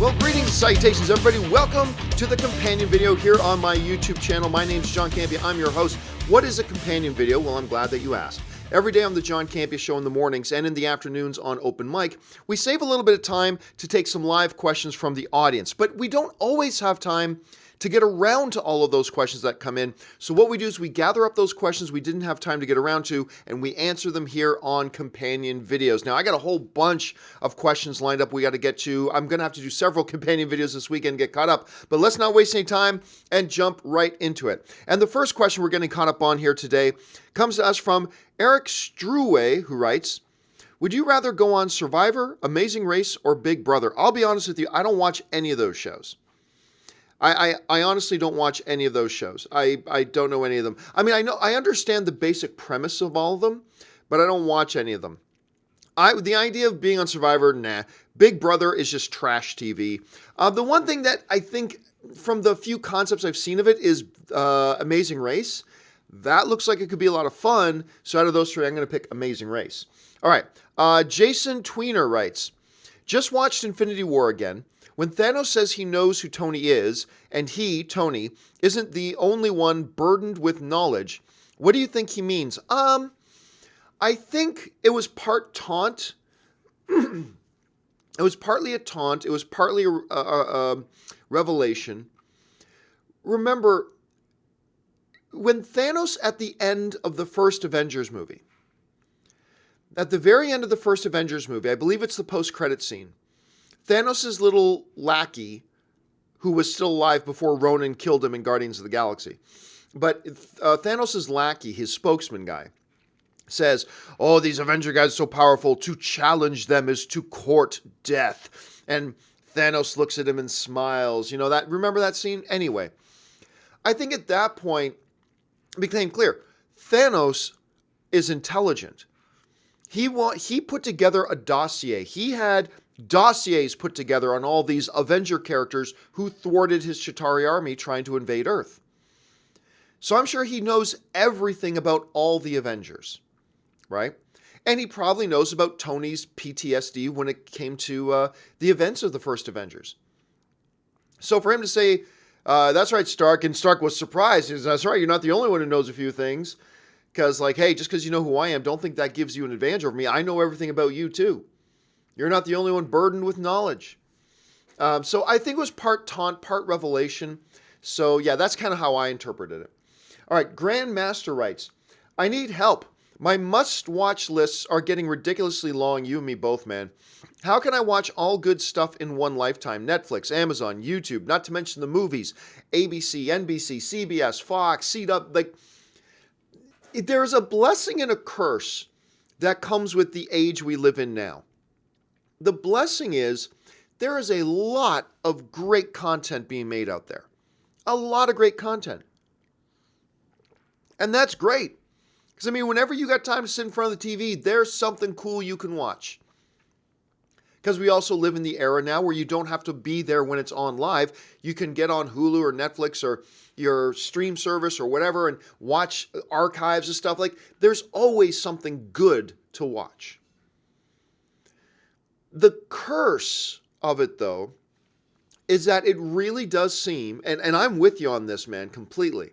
Well, greetings, salutations, everybody. Welcome to the companion video here on my YouTube channel. My name's John Campea. I'm your host. What is a companion video? Well, I'm glad that you asked. Every day on the John Campea Show in the mornings and in the afternoons on Open Mic, we save a little bit of time to take some live questions from the audience, but we don't always have time to get around to all of those questions that come in. So what we do is we gather up those questions we didn't have time to get around to, and we answer them here on companion videos. Now, I got a whole bunch of questions lined up we got to get to. I'm going to have to do several companion videos this weekend and get caught up, but let's not waste any time and jump right into it. And the first question we're getting caught up on here today comes to us from Eric Struwe, who writes, would you rather go on Survivor, Amazing Race, or Big Brother? I'll be honest with you, I don't watch any of those shows. I honestly don't watch any of those shows. I don't know any of them. I mean, I understand the basic premise of all of them, but I don't watch any of them. The idea of being on Survivor, nah. Big Brother is just trash TV. The one thing that I think from the few concepts I've seen of it is Amazing Race. That looks like it could be a lot of fun. So out of those three, I'm going to pick Amazing Race. All right. Jason Tweener writes, just watched Infinity War again. When Thanos says he knows who Tony is, and he, Tony, isn't the only one burdened with knowledge, what do you think he means? I think it was part taunt. It was partly a taunt. It was partly a revelation. Remember, when Thanos at the end of the first Avengers movie, at the very end of the first Avengers movie, I believe it's the post-credit scene, Thanos' little lackey, who was still alive before Ronan killed him in Guardians of the Galaxy, but Thanos' lackey, his spokesman guy, says, oh, these Avenger guys are so powerful, to challenge them is to court death. And Thanos looks at him and smiles. You know that? Remember that scene? Anyway, I think at that point, it became clear, Thanos is intelligent. He put together a dossier. He had dossiers put together on all these Avenger characters who thwarted his Chitauri army trying to invade Earth. So I'm sure he knows everything about all the Avengers, right? And he probably knows about Tony's PTSD when it came to the events of the first Avengers. So for him to say, that's right, Stark, and Stark was surprised. He says, that's right, you're not the only one who knows a few things. Because, like, hey, just because you know who I am, don't think that gives you an advantage over me. I know everything about you, too. You're not the only one burdened with knowledge. So I think it was part taunt, part revelation. So yeah, that's kind of how I interpreted it. All right, Grandmaster writes, I need help. My must-watch lists are getting ridiculously long, you and me both, man. How can I watch all good stuff in one lifetime? Netflix, Amazon, YouTube, not to mention the movies, ABC, NBC, CBS, Fox, CW. Like, there is a blessing and a curse that comes with the age we live in now. The blessing is there is a lot of great content being made out there. A lot of great content. And that's great. Because, I mean, whenever you got time to sit in front of the TV, there's something cool you can watch. Because we also live in the era now where you don't have to be there when it's on live. You can get on Hulu or Netflix or your stream service or whatever and watch archives and stuff. Like, there's always something good to watch. The curse of it, though, is that it really does seem, and I'm with you on this, man, completely.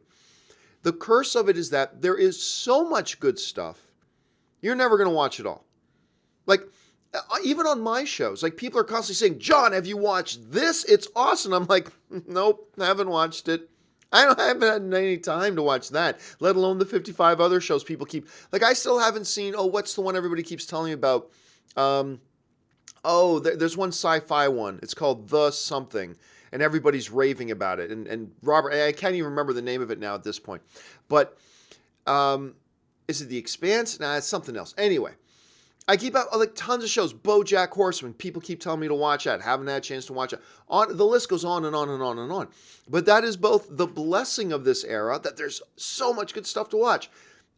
The curse of it is that there is so much good stuff, you're never going to watch it all. Like, even on my shows, like, people are constantly saying, John, have you watched this? It's awesome. I'm like, nope, I haven't watched it. I haven't had any time to watch that, let alone the 55 other shows people keep. Like, I still haven't seen, what's the one everybody keeps telling me about? There's one sci-fi one. It's called The Something, and everybody's raving about it. And Robert, I can't even remember the name of it now at this point. But is it The Expanse? Nah, it's something else. Anyway, I keep out like tons of shows. BoJack Horseman. People keep telling me to watch that. Haven't had a chance to watch it. The list goes on and on and on and on. But that is both the blessing of this era, that there's so much good stuff to watch.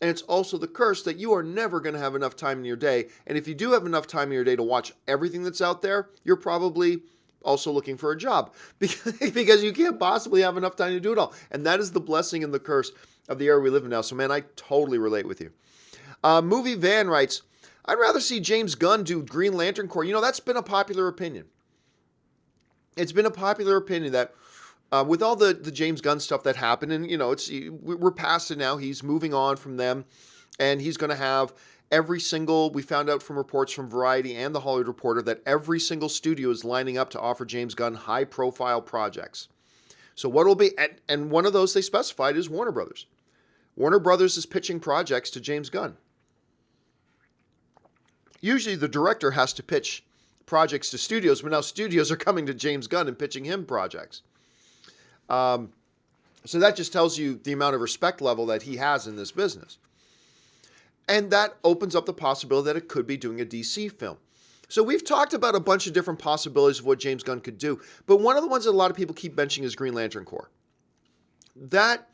And it's also the curse that you are never going to have enough time in your day. And if you do have enough time in your day to watch everything that's out there, you're probably also looking for a job because you can't possibly have enough time to do it all. And that is the blessing and the curse of the era we live in now. So, man, I totally relate with you. Movie Van writes, I'd rather see James Gunn do Green Lantern Corps. You know, that's been a popular opinion. it's been a popular opinion that with all the James Gunn stuff that happened, and we're past it now. He's moving on from them, and he's going to have every single. We found out from reports from Variety and the Hollywood Reporter that every single studio is lining up to offer James Gunn high-profile projects. So what will be, and one of those they specified is Warner Brothers. Warner Brothers is pitching projects to James Gunn. Usually the director has to pitch projects to studios, but now studios are coming to James Gunn and pitching him projects. So that just tells you the amount of respect level that he has in this business. And that opens up the possibility that it could be doing a DC film. So we've talked about a bunch of different possibilities of what James Gunn could do, but one of the ones that a lot of people keep mentioning is Green Lantern Corps. That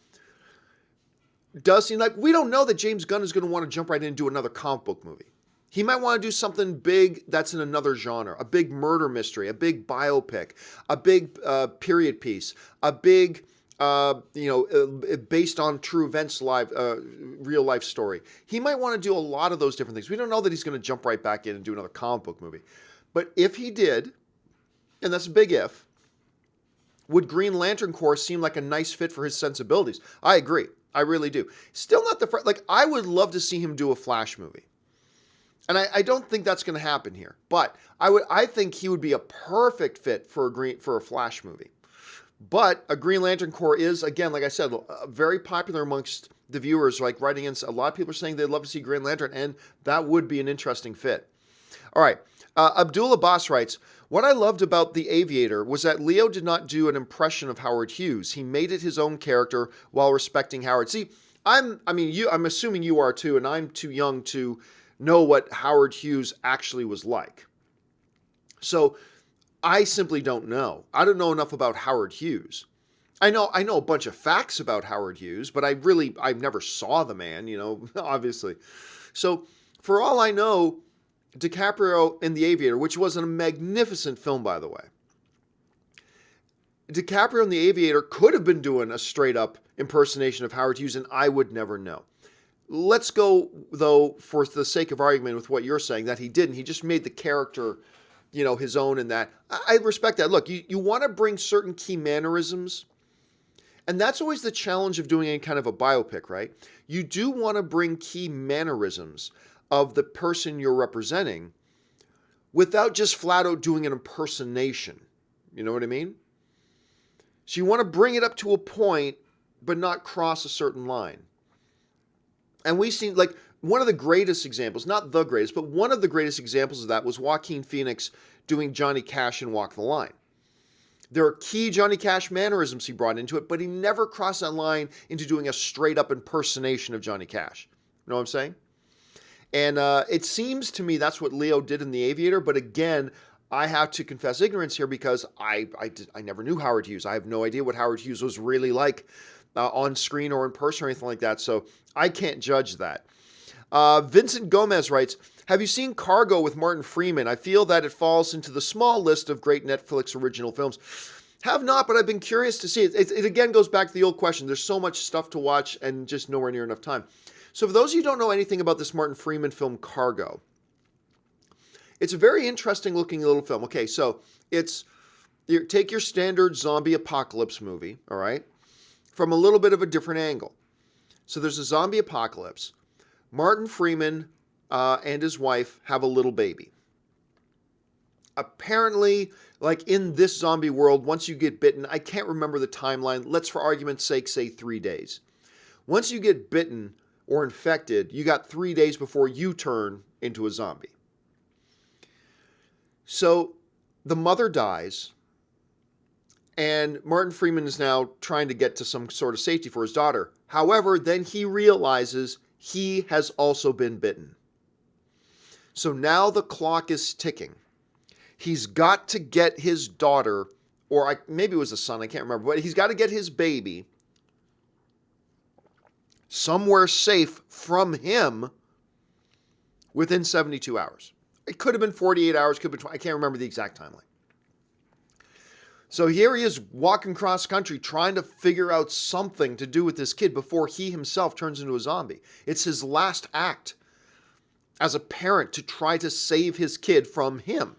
does seem like, we don't know that James Gunn is going to want to jump right in and do another comic book movie. He might want to do something big that's in another genre, a big murder mystery, a big biopic, a big period piece, a big, based on true events, real life story. He might want to do a lot of those different things. We don't know that he's going to jump right back in and do another comic book movie. But if he did, and that's a big if, would Green Lantern Corps seem like a nice fit for his sensibilities? I agree. I really do. Still not I would love to see him do a Flash movie. And I don't think that's going to happen here. But I think he would be a perfect fit for a Flash movie. But a Green Lantern Corps is, again, like I said, very popular amongst the viewers. Like writing in, a lot of people are saying they'd love to see Green Lantern, and that would be an interesting fit. All right. Abdul Abbas writes, what I loved about The Aviator was that Leo did not do an impression of Howard Hughes. He made it his own character while respecting Howard. See, I'm assuming you are too, and I'm too young to know what Howard Hughes actually was like. So I simply don't know. I don't know enough about Howard Hughes. I know a bunch of facts about Howard Hughes, but I never saw the man, obviously. So for all I know, DiCaprio in The Aviator, which was a magnificent film, by the way, DiCaprio in The Aviator could have been doing a straight up impersonation of Howard Hughes, and I would never know. Let's go, though, for the sake of argument with what you're saying, that he didn't. He just made the character, his own in that. I respect that. Look, you want to bring certain key mannerisms, and that's always the challenge of doing any kind of a biopic, right? You do want to bring key mannerisms of the person you're representing without just flat out doing an impersonation. You know what I mean? So you want to bring it up to a point, but not cross a certain line. And we've seen, like, one of the greatest examples, not the greatest, but one of the greatest examples of that was Joaquin Phoenix doing Johnny Cash in Walk the Line. There are key Johnny Cash mannerisms he brought into it, but he never crossed that line into doing a straight up impersonation of Johnny Cash. You know what I'm saying? And it seems to me that's what Leo did in The Aviator. But again, I have to confess ignorance here because I never knew Howard Hughes. I have no idea what Howard Hughes was really like on screen or in person or anything like that. So I can't judge that. Vincent Gomez writes, have you seen Cargo with Martin Freeman? I feel that it falls into the small list of great Netflix original films. Have not, but I've been curious to see it. It again goes back to the old question. There's so much stuff to watch and just nowhere near enough time. So for those of you who don't know anything about this Martin Freeman film, Cargo, it's a very interesting looking little film. Okay, so take your standard zombie apocalypse movie, all right, from a little bit of a different angle. So there's a zombie apocalypse. Martin Freeman and his wife have a little baby. Apparently, like in this zombie world, once you get bitten, I can't remember the timeline. Let's, for argument's sake, say 3 days. Once you get bitten or infected, you got 3 days before you turn into a zombie. So the mother dies, and Martin Freeman is now trying to get to some sort of safety for his daughter. However, then he realizes he has also been bitten. So now the clock is ticking. He's got to get his daughter, or maybe it was a son, I can't remember, but he's got to get his baby somewhere safe from him within 72 hours. It could have been 48 hours, could have been 20, I can't remember the exact timeline. So here he is walking cross country trying to figure out something to do with this kid before he himself turns into a zombie. It's his last act as a parent to try to save his kid from him.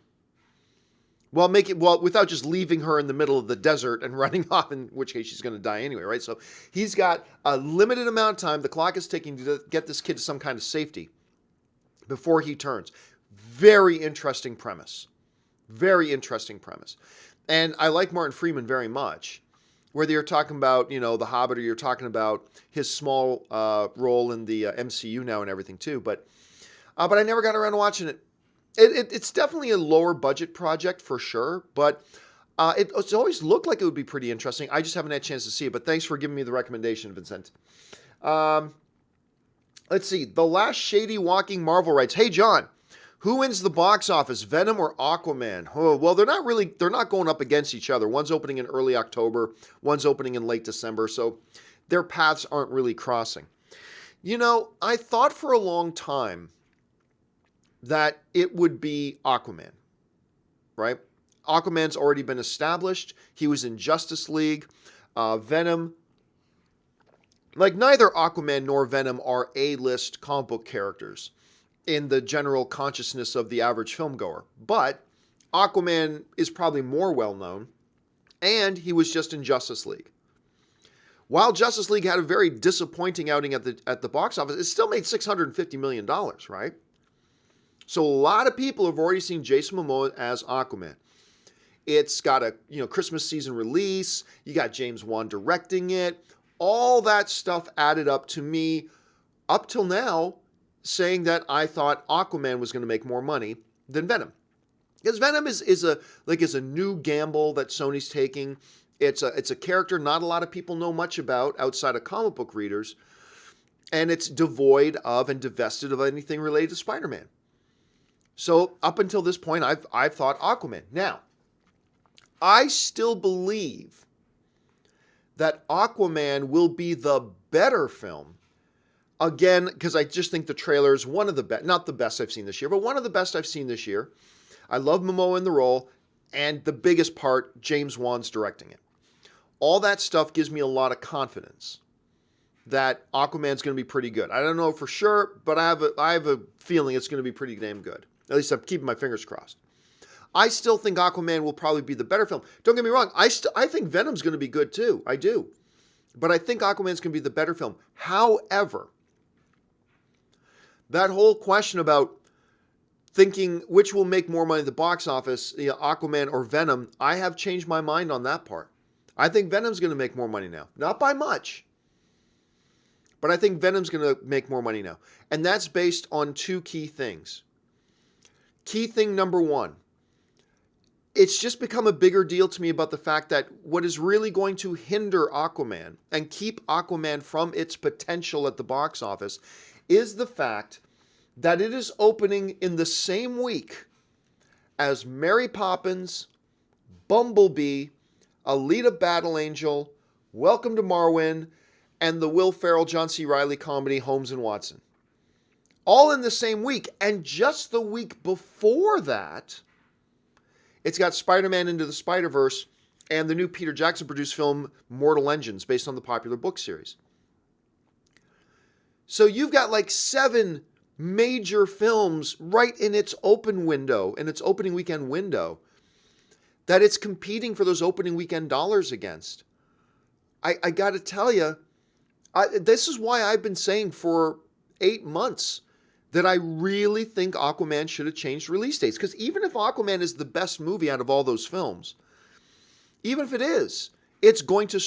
Well without just leaving her in the middle of the desert and running off, in which case she's going to die anyway, right? So he's got a limited amount of time. The clock is ticking to get this kid to some kind of safety before he turns. Very interesting premise. Very interesting premise. And I like Martin Freeman very much. Whether you're talking about, The Hobbit, or you're talking about his small role in the MCU now and everything too. But I never got around to watching it. It's definitely a lower budget project for sure, but it's always looked like it would be pretty interesting. I just haven't had a chance to see it, but thanks for giving me the recommendation, Vincent. Let's see. The Last Shady Walking Marvel writes, "Hey, John, who wins the box office, Venom or Aquaman?" Oh, well, they're not going up against each other. One's opening in early October, one's opening in late December, so their paths aren't really crossing. I thought for a long time that it would be Aquaman, right? Aquaman's already been established. He was in Justice League. Venom, like neither Aquaman nor Venom are A-list comic book characters in the general consciousness of the average filmgoer. But Aquaman is probably more well-known, and he was just in Justice League. While Justice League had a very disappointing outing at the box office, it still made $650 million, right? So a lot of people have already seen Jason Momoa as Aquaman. It's got a Christmas season release. You got James Wan directing it. All that stuff added up to me, up till now, saying that I thought Aquaman was going to make more money than Venom. Because Venom is a new gamble that Sony's taking. It's a character not a lot of people know much about outside of comic book readers. And it's devoid of and divested of anything related to Spider-Man. So up until this point, I've thought Aquaman. Now, I still believe that Aquaman will be the better film. Again, because I just think the trailer is one of the best, not the best I've seen this year, but one of the best I've seen this year. I love Momoa in the role, and the biggest part, James Wan's directing it. All that stuff gives me a lot of confidence that Aquaman's going to be pretty good. I don't know for sure, but I have a feeling it's going to be pretty damn good. At least I'm keeping my fingers crossed. I still think Aquaman will probably be the better film. Don't get me wrong. I think Venom's going to be good too. I do. But I think Aquaman's going to be the better film. However, that whole question about thinking which will make more money at the box office, Aquaman or Venom, I have changed my mind on that part. I think Venom's going to make more money now. Not by much. But I think Venom's going to make more money now. And that's based on two key things. Key thing number one, it's just become a bigger deal to me about the fact that what is really going to hinder Aquaman and keep Aquaman from its potential at the box office is the fact that it is opening in the same week as Mary Poppins, Bumblebee, Alita Battle Angel, Welcome to Marwen, and the Will Ferrell, John C. Reilly comedy Holmes and Watson. All in the same week. And just the week before that, it's got Spider-Man Into the Spider-Verse and the new Peter Jackson-produced film Mortal Engines, based on the popular book series. So you've got like 7 major films right in its open window, in its opening weekend window, that it's competing for those opening weekend dollars against. I got to tell you, this is why I've been saying for 8 months that I really think Aquaman should have changed release dates. Because even if Aquaman is the best movie out of all those films, even if it is, it's going to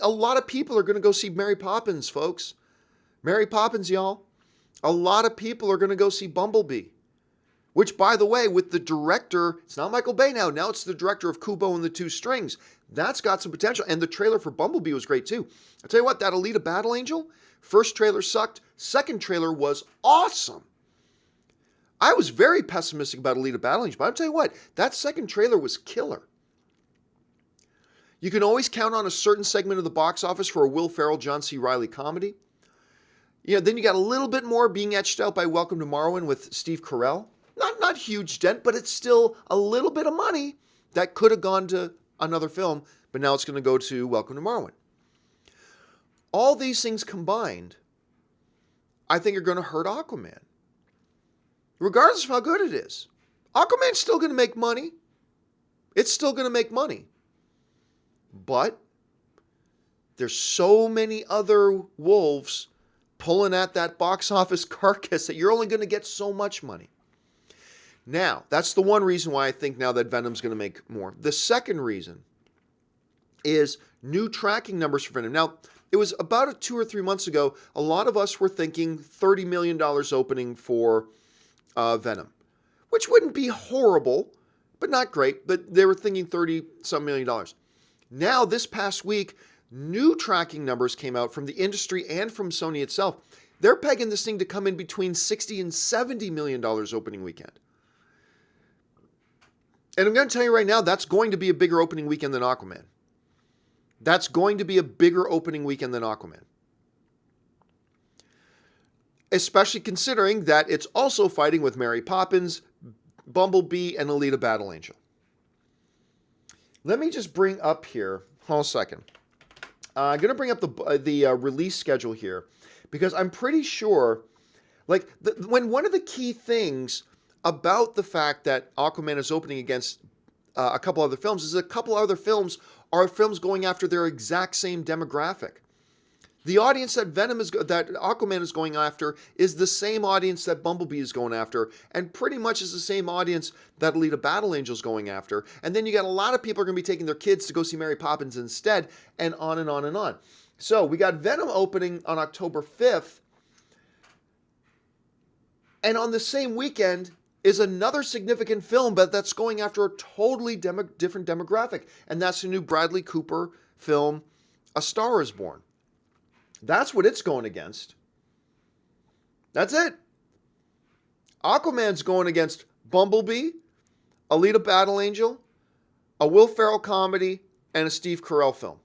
a lot of people are going to go see Mary Poppins, folks. Mary Poppins, y'all. A lot of people are going to go see Bumblebee. Which, by the way, with the director, it's not Michael Bay now. Now it's the director of Kubo and the Two Strings. That's got some potential. And the trailer for Bumblebee was great, too. I'll tell you what, that Alita Battle Angel, first trailer sucked. Second trailer was awesome. I was very pessimistic about Alita Battle Angel, but I'll tell you what, that second trailer was killer. You can always count on a certain segment of the box office for a Will Ferrell, John C. Reilly comedy. Then you got a little bit more being etched out by Welcome to Marwen with Steve Carell. Not huge dent, but it's still a little bit of money that could have gone to another film, but now it's going to go to Welcome to Marwen. All these things combined, I think are going to hurt Aquaman. Regardless of how good it is. Aquaman's still going to make money. It's still going to make money. But there's so many other wolves pulling at that box office carcass that you're only going to get so much money. Now, that's the one reason why I think now that Venom's going to make more. The second reason is new tracking numbers for Venom. Now, it was about 2 or 3 months ago, a lot of us were thinking $30 million opening for Venom, which wouldn't be horrible, but not great. But they were thinking $30-some million. Now, this past week, new tracking numbers came out from the industry and from Sony itself. They're pegging this thing to come in between $60 and $70 million opening weekend. And I'm going to tell you right now, that's going to be a bigger opening weekend than Aquaman. That's going to be a bigger opening weekend than Aquaman. Especially considering that it's also fighting with Mary Poppins, Bumblebee, and Alita Battle Angel. Let me just bring up here, hold on a second. I'm going to bring up the release schedule here because I'm pretty sure, like, when one of the key things about the fact that Aquaman is opening against a couple other films is a couple other films are films going after their exact same demographic. The audience that that Aquaman is going after is the same audience that Bumblebee is going after, and pretty much is the same audience that Alita Battle Angel is going after. And then you got a lot of people are going to be taking their kids to go see Mary Poppins instead, and on and on and on. So we got Venom opening on October 5th, and on the same weekend is another significant film, but that's going after a totally different demographic, and that's the new Bradley Cooper film, A Star Is Born. That's what it's going against. That's it. Aquaman's going against Bumblebee, Alita Battle Angel, a Will Ferrell comedy, and a Steve Carell film.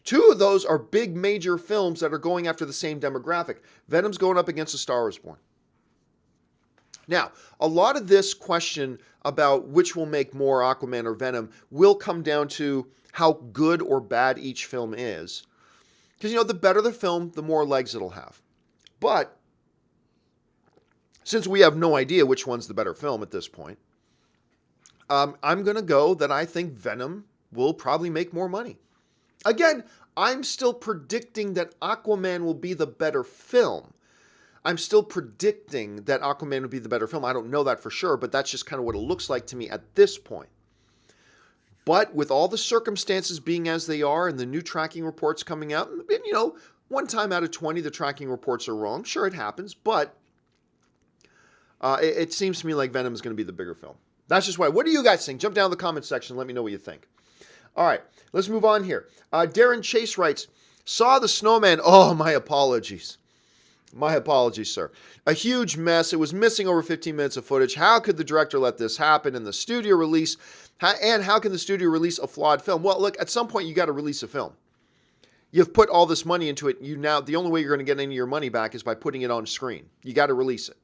2 of those are big major films that are going after the same demographic. Venom's going up against A Star Is Born. Now, a lot of this question about which will make more, Aquaman or Venom, will come down to how good or bad each film is. Because, the better the film, the more legs it'll have. But, since we have no idea which one's the better film at this point, I'm going to go that I think Venom will probably make more money. Again, I'm still predicting that Aquaman will be the better film. I'm still predicting that Aquaman will be the better film. I don't know that for sure, but that's just kind of what it looks like to me at this point. But with all the circumstances being as they are and the new tracking reports coming out, and, 1 time out of 20 the tracking reports are wrong. Sure, it happens, but it seems to me like Venom is going to be the bigger film. That's just why. What do you guys think? Jump down in the comment section and let me know what you think. All right, let's move on here. Darren Chase writes, saw the Snowman. Oh, my apologies. My apologies, sir. A huge mess. It was missing over 15 minutes of footage. How could the director let this happen in the studio release? And how can the studio release a flawed film? Well, look, at some point you got to release a film. You've put all this money into it. The only way you're going to get any of your money back is by putting it on screen. You got to release it.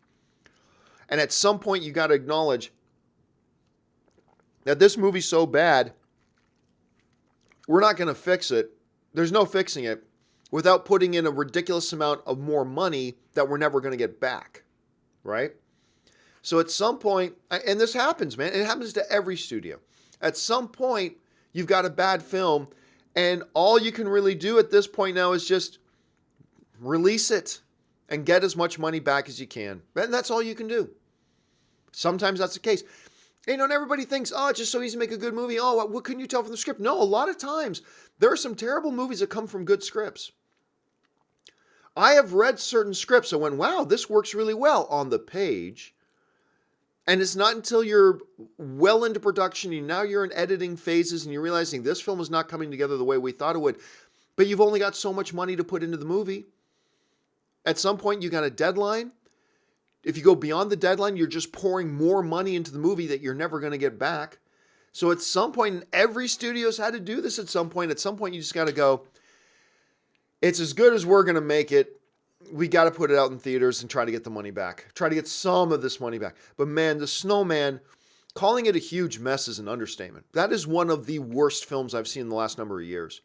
And at some point you got to acknowledge that this movie's so bad, we're not going to fix it. There's no fixing it without putting in a ridiculous amount of more money that we're never going to get back, right? So at some point, and this happens, man. It happens to every studio. At some point, you've got a bad film, and all you can really do at this point now is just release it and get as much money back as you can. And that's all you can do. Sometimes that's the case. And everybody thinks, it's just so easy to make a good movie. Oh, what couldn't you tell from the script? No, a lot of times, there are some terrible movies that come from good scripts. I have read certain scripts and went, wow, this works really well on the page. And it's not until you're well into production, and now you're in editing phases, and you're realizing this film is not coming together the way we thought it would. But you've only got so much money to put into the movie. At some point, you got a deadline. If you go beyond the deadline, you're just pouring more money into the movie that you're never going to get back. So at some point, and every studio's had to do this at some point. At some point, you just got to go, it's as good as we're going to make it. We got to put it out in theaters and try to get the money back. Try to get some of this money back. But man, The Snowman, calling it a huge mess is an understatement. That is one of the worst films I've seen in the last number of years.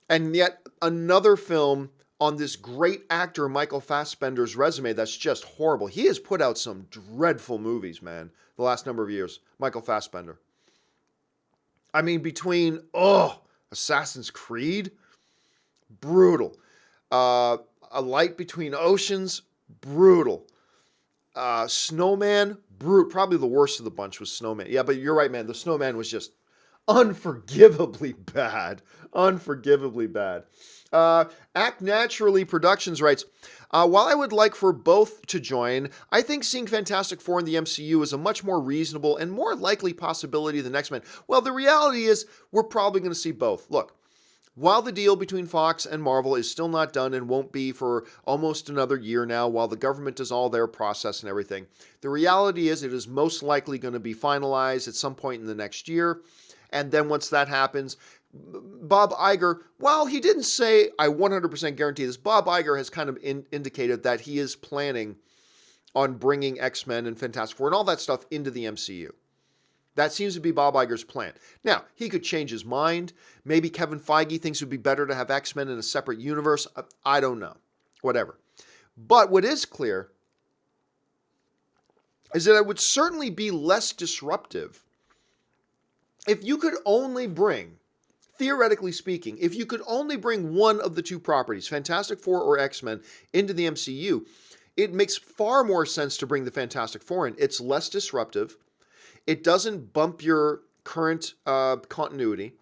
And yet another film on this great actor Michael Fassbender's resume that's just horrible. He has put out some dreadful movies, man, the last number of years. Michael Fassbender. I mean, between, Assassin's Creed, brutal. A Light Between Oceans, brutal. Snowman, probably the worst of the bunch was Snowman. Yeah, but you're right, man. The Snowman was just unforgivably bad. Unforgivably bad. Act Naturally Productions writes, while I would like for both to join, I think seeing Fantastic Four in the MCU is a much more reasonable and more likely possibility than X-Men. Well, the reality is we're probably going to see both. Look, while the deal between Fox and Marvel is still not done and won't be for almost another year now, while the government does all their process and everything, the reality is it is most likely going to be finalized at some point in the next year. And then once that happens, Bob Iger, while he didn't say, I 100% guarantee this, Bob Iger has kind of indicated that he is planning on bringing X-Men and Fantastic Four and all that stuff into the MCU. That seems to be Bob Iger's plan. Now, he could change his mind. Maybe Kevin Feige thinks it would be better to have X-Men in a separate universe. I don't know. Whatever. But what is clear is that it would certainly be less disruptive if you could only bring, theoretically speaking, if you could only bring one of the two properties, Fantastic Four or X-Men, into the MCU, it makes far more sense to bring the Fantastic Four in. It's less disruptive. It doesn't bump your current continuity.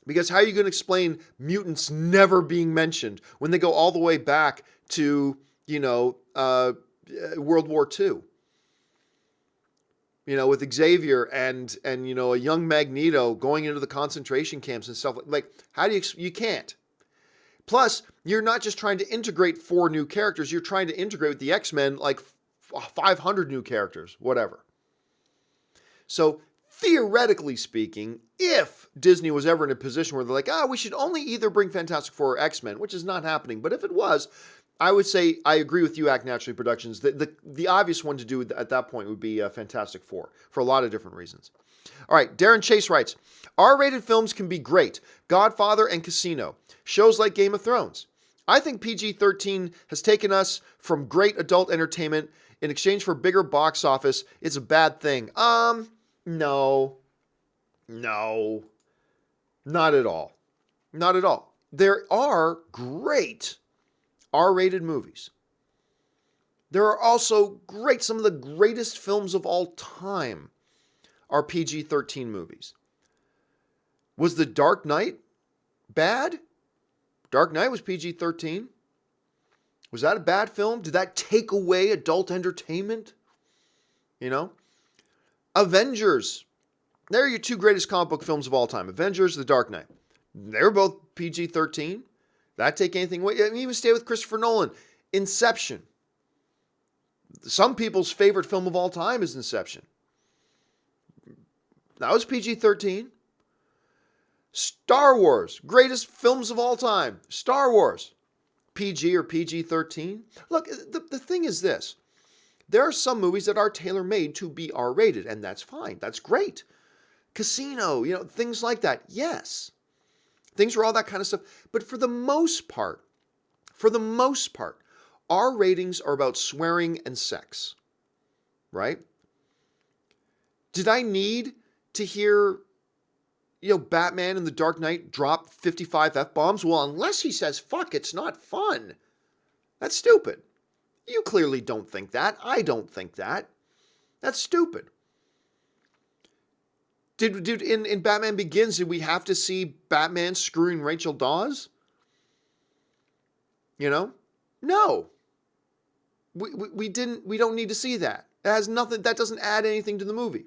Because how are you going to explain mutants never being mentioned when they go all the way back to, World War II? With Xavier and a young Magneto going into the concentration camps and stuff. Like, how do you can't. Plus, you're not just trying to integrate 4 new characters. You're trying to integrate with the X-Men like 500 new characters, whatever. So, theoretically speaking, if Disney was ever in a position where they're like, we should only either bring Fantastic Four or X-Men, which is not happening. But if it was, I would say I agree with you, Act Naturally Productions. The obvious one to do at that point would be Fantastic Four for a lot of different reasons. All right, Darren Chase writes, R-rated films can be great. Godfather and Casino. Shows like Game of Thrones. I think PG-13 has taken us from great adult entertainment in exchange for bigger box office. It's a bad thing. No, not at all. Not at all. There are great R-rated movies. There are also some of the greatest films of all time are PG-13 movies. Was The Dark Knight bad? Dark Knight was PG-13. Was that a bad film? Did that take away adult entertainment? Avengers. They're your 2 greatest comic book films of all time. Avengers, The Dark Knight. They're both PG-13. That take anything away? Even stay with Christopher Nolan. Inception. Some people's favorite film of all time is Inception. That was PG-13. Star Wars. Greatest films of all time. Star Wars. PG or PG-13. Look, the thing is this. There are some movies that are tailor-made to be R-rated, and that's fine. That's great. Casino, things like that. Yes. Things are all that kind of stuff. But for the most part, R ratings are about swearing and sex. Right? Did I need to hear, Batman in The Dark Knight drop 55 F-bombs? Well, unless he says, fuck, it's not fun. That's stupid. You clearly don't think that. I don't think that. That's stupid. Did in Batman Begins, did we have to see Batman screwing Rachel Dawes? No. We didn't. We don't need to see that. It has nothing. That doesn't add anything to the movie.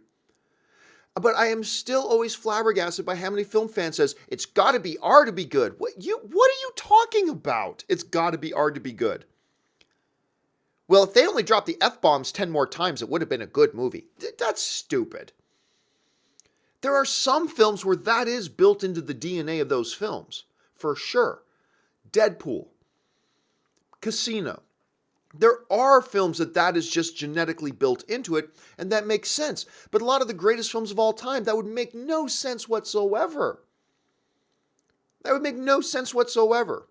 But I am still always flabbergasted by how many film fans says it's got to be R to be good. What are you talking about? It's got to be R to be good. Well, if they only dropped the F-bombs 10 more times, it would have been a good movie. That's stupid. There are some films where that is built into the DNA of those films, for sure. Deadpool, Casino. There are films that is just genetically built into it, and that makes sense. But a lot of the greatest films of all time, that would make no sense whatsoever. That would make no sense whatsoever.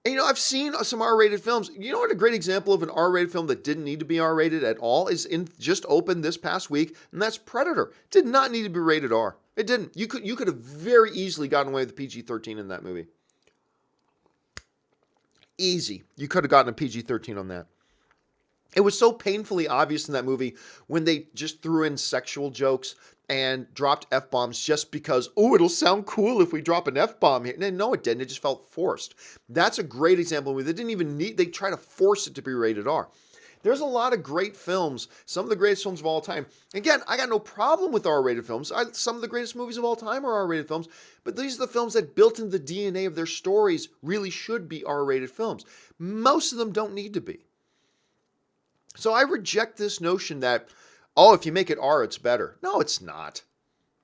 And, I've seen some R-rated films. You know what a great example of an R-rated film that didn't need to be R-rated at all is just opened this past week, and that's Predator. Did not need to be rated R. It didn't. You could have very easily gotten away with PG-13 in that movie. Easy. You could have gotten a PG-13 on that. It was so painfully obvious in that movie when they just threw in sexual jokes and dropped F-bombs just because, it'll sound cool if we drop an F-bomb here. No, it didn't. It just felt forced. That's a great example of a movie. They didn't even they try to force it to be rated R. There's a lot of great films, some of the greatest films of all time. Again, I got no problem with R-rated films. Some of the greatest movies of all time are R-rated films, but these are the films that built into the DNA of their stories really should be R-rated films. Most of them don't need to be. So I reject this notion that, if you make it R, it's better. No, it's not.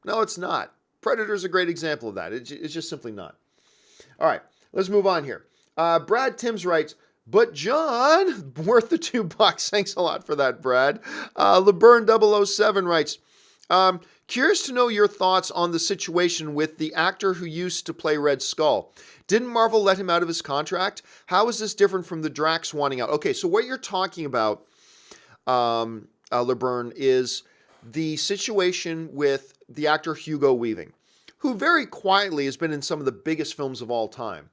No, it's not. Predator's a great example of that. It's just simply not. All right, let's move on here. Brad Timms writes, but John, worth the $2. Thanks a lot for that, Brad. LeBurn007 writes, curious to know your thoughts on the situation with the actor who used to play Red Skull. Didn't Marvel let him out of his contract? How is this different from the Drax wanting out? Okay, so what you're talking about, LeBurn, is the situation with the actor Hugo Weaving, who very quietly has been in some of the biggest films of all time,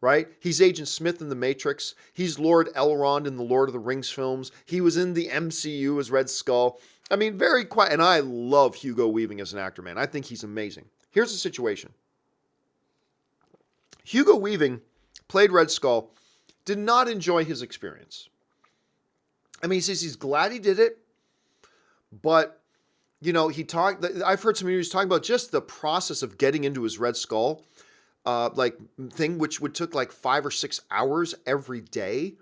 right? He's Agent Smith in The Matrix. He's Lord Elrond in the Lord of the Rings films. He was in the MCU as Red Skull. I mean, very quiet. And I love Hugo Weaving as an actor, man. I think he's amazing. Here's the situation. Hugo Weaving played Red Skull, did not enjoy his experience. I mean, he says he's glad he did it, but, I've heard some interviews talking about just the process of getting into his Red Skull, thing, which would took like 5 or 6 hours every day.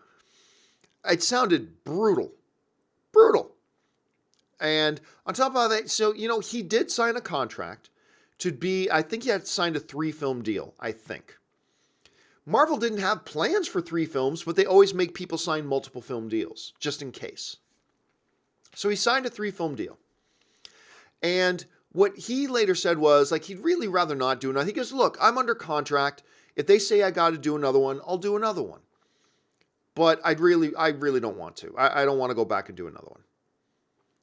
It sounded brutal. And on top of that, so, he did sign a contract to be, I think he had signed a 3-film deal, I think. Marvel didn't have plans for 3 films, but they always make people sign multiple film deals, just in case. So he signed a 3-film deal. And what he later said was, he'd really rather not do another. He goes, look, I'm under contract. If they say I got to do another one, I'll do another one. But I really don't want to. I don't want to go back and do another one.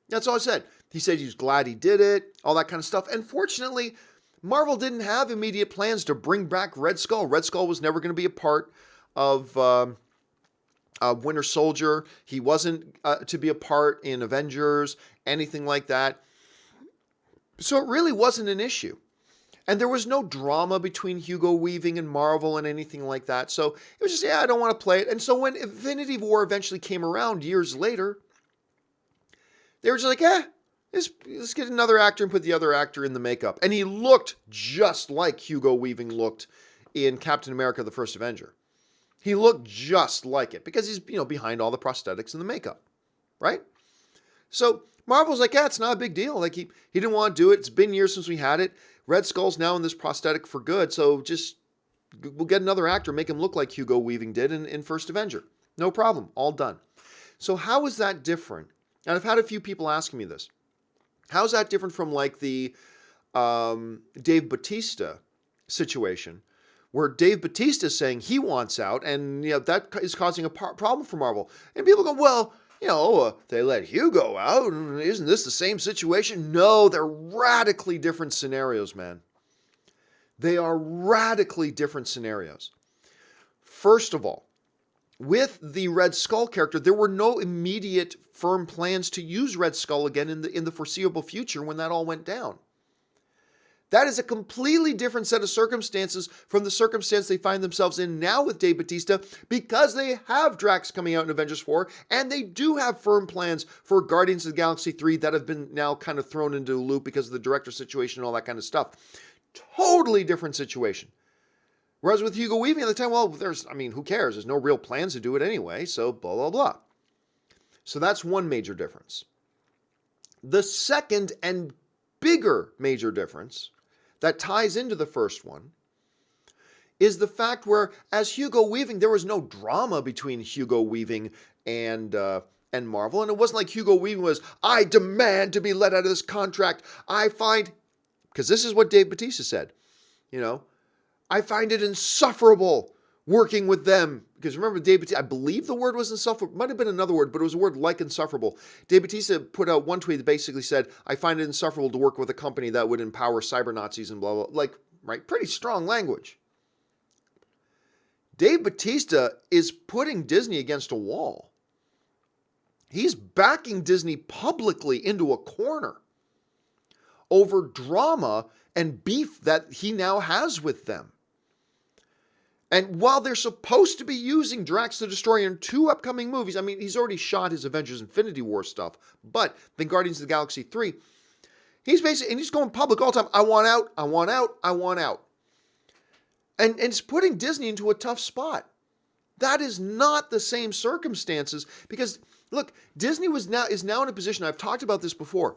That's all I said. He said he was glad he did it, all that kind of stuff. And fortunately, Marvel didn't have immediate plans to bring back Red Skull. Red Skull was never going to be a part of Winter Soldier. He wasn't to be a part in Avengers, anything like that. So it really wasn't an issue. And there was no drama between Hugo Weaving and Marvel and anything like that. So it was just, I don't want to play it. And so when Infinity War eventually came around years later, they were just like, let's get another actor and put the other actor in the makeup. And he looked just like Hugo Weaving looked in Captain America, the First Avenger. He looked just like it because he's, behind all the prosthetics and the makeup, right? So Marvel's like, it's not a big deal. He didn't want to do it. It's been years since we had it. Red Skull's now in this prosthetic for good. So we'll get another actor, make him look like Hugo Weaving did in First Avenger. No problem. All done. So how is that different? And I've had a few people asking me this. How's that different from the Dave Bautista situation, where Dave Bautista is saying he wants out, and that is causing a problem for Marvel? And people go, well, they let Hugo out, and isn't this the same situation? No, they're radically different scenarios, man. They are radically different scenarios. First of all, with the Red Skull character, there were no immediate firm plans to use Red Skull again in the foreseeable future when that all went down. That is a completely different set of circumstances from the circumstance they find themselves in now with Dave Bautista, because they have Drax coming out in Avengers 4, and they do have firm plans for Guardians of the Galaxy 3 that have been now kind of thrown into a loop because of the director situation and all that kind of stuff. Totally different situation. Whereas with Hugo Weaving at the time, who cares? There's no real plans to do it anyway, so blah, blah, blah. So that's one major difference. The second and bigger major difference that ties into the first one is the fact where, as Hugo Weaving, there was no drama between Hugo Weaving and Marvel. And it wasn't like Hugo Weaving was, I demand to be let out of this contract. Because this is what Dave Bautista said, I find it insufferable working with them. Because remember, Dave Bautista, I believe the word was insufferable. Might have been another word, but it was a word like insufferable. Dave Bautista put out one tweet that basically said, I find it insufferable to work with a company that would empower cyber Nazis and blah, blah, blah. Like, right? Pretty strong language. Dave Bautista is putting Disney against a wall. He's backing Disney publicly into a corner over drama and beef that he now has with them. And while they're supposed to be using Drax the Destroyer in 2 upcoming movies, I mean, he's already shot his Avengers Infinity War stuff, but then Guardians of the Galaxy 3, he's going public all the time. I want out, I want out, I want out. And it's putting Disney into a tough spot. That is not the same circumstances because, look, Disney is now in a position, I've talked about this before.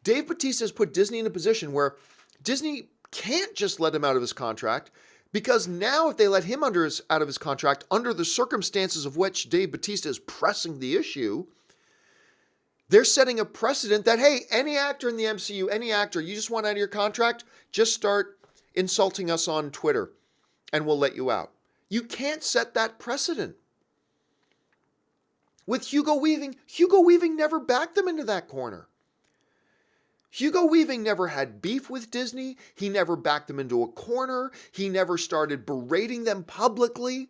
Dave Bautista has put Disney in a position where Disney can't just let him out of his contract because now if they let him out of his contract under the circumstances of which Dave Bautista is pressing the issue, they're setting a precedent that, hey, any actor in the MCU, any actor, you just want out of your contract, just start insulting us on Twitter and we'll let you out. You can't set that precedent. With Hugo Weaving never backed them into that corner. Hugo Weaving never had beef with Disney. He never backed them into a corner. He never started berating them publicly.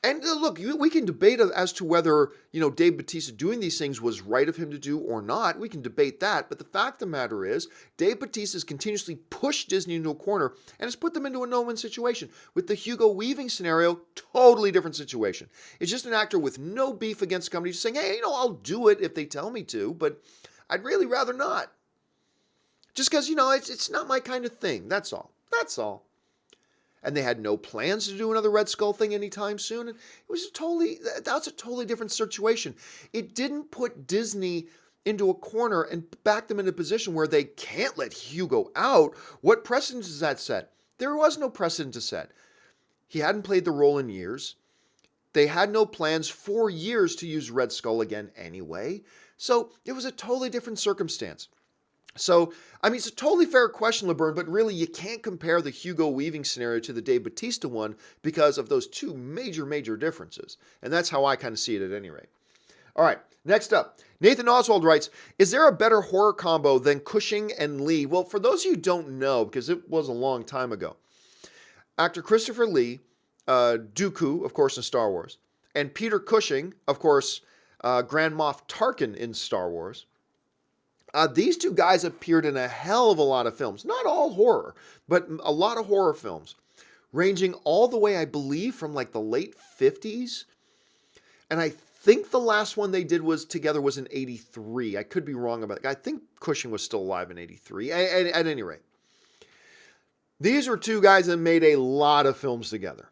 And look, we can debate as to whether, Dave Bautista doing these things was right of him to do or not. We can debate that. But the fact of the matter is, Dave Bautista has continuously pushed Disney into a corner and has put them into a no-win situation. With the Hugo Weaving scenario, totally different situation. It's just an actor with no beef against the company just saying, hey, I'll do it if they tell me to, but I'd really rather not. Just because, it's not my kind of thing. That's all. That's all. And they had no plans to do another Red Skull thing anytime soon. And that's a totally different situation. It didn't put Disney into a corner and back them in a position where they can't let Hugo out. What precedent does that set? There was no precedent to set. He hadn't played the role in years. They had no plans for years to use Red Skull again anyway. So it was a totally different circumstance. So, it's a totally fair question, LeBurn, but really you can't compare the Hugo Weaving scenario to the Dave Bautista one because of those 2 major, major differences. And that's how I kind of see it at any rate. All right, next up. Nathan Oswald writes, is there a better horror combo than Cushing and Lee? Well, for those of you who don't know, because it was a long time ago, actor Christopher Lee, Dooku, of course, in Star Wars, and Peter Cushing, of course, Grand Moff Tarkin in Star Wars. These 2 guys appeared in a hell of a lot of films. Not all horror, but a lot of horror films. Ranging all the way, I believe, from like the late 50s. And I think the last one they did together was in 83. I could be wrong about it. I think Cushing was still alive in 83. At any rate. These are 2 guys that made a lot of films together.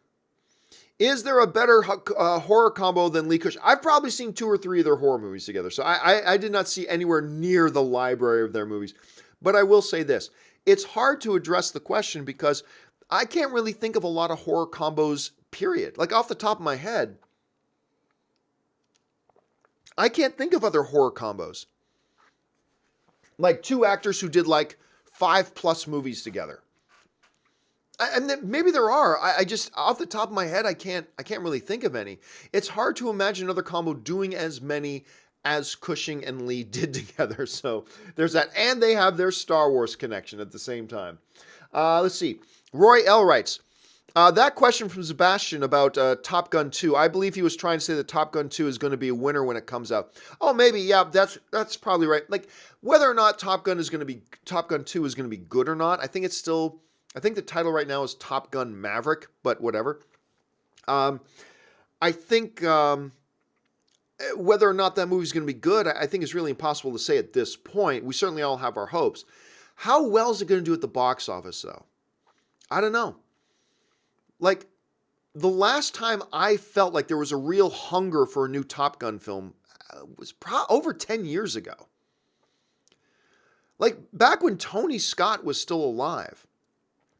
Is there a better horror combo than Lee Cushing? I've probably seen 2 or 3 of their horror movies together, so I did not see anywhere near the library of their movies. But I will say this. It's hard to address the question because I can't really think of a lot of horror combos, period. Like off the top of my head, I can't think of other horror combos. Like 2 actors who did like 5+ movies together. And maybe there are. I just, off the top of my head, I can't really think of any. It's hard to imagine another combo doing as many as Cushing and Lee did together. So there's that. And they have their Star Wars connection at the same time. Let's see. Roy L. writes, that question from Sebastian about Top Gun 2, I believe he was trying to say that Top Gun 2 is going to be a winner when it comes out. Oh, maybe. Yeah, that's probably right. Like whether or not Top Gun 2 is going to be good or not, I think the title right now is Top Gun Maverick, but whatever. I think whether or not that movie is going to be good, I think it's really impossible to say at this point. We certainly all have our hopes. How well is it going to do at the box office, though? I don't know. Like, the last time I felt like there was a real hunger for a new Top Gun film was over 10 years ago. Like, back when Tony Scott was still alive.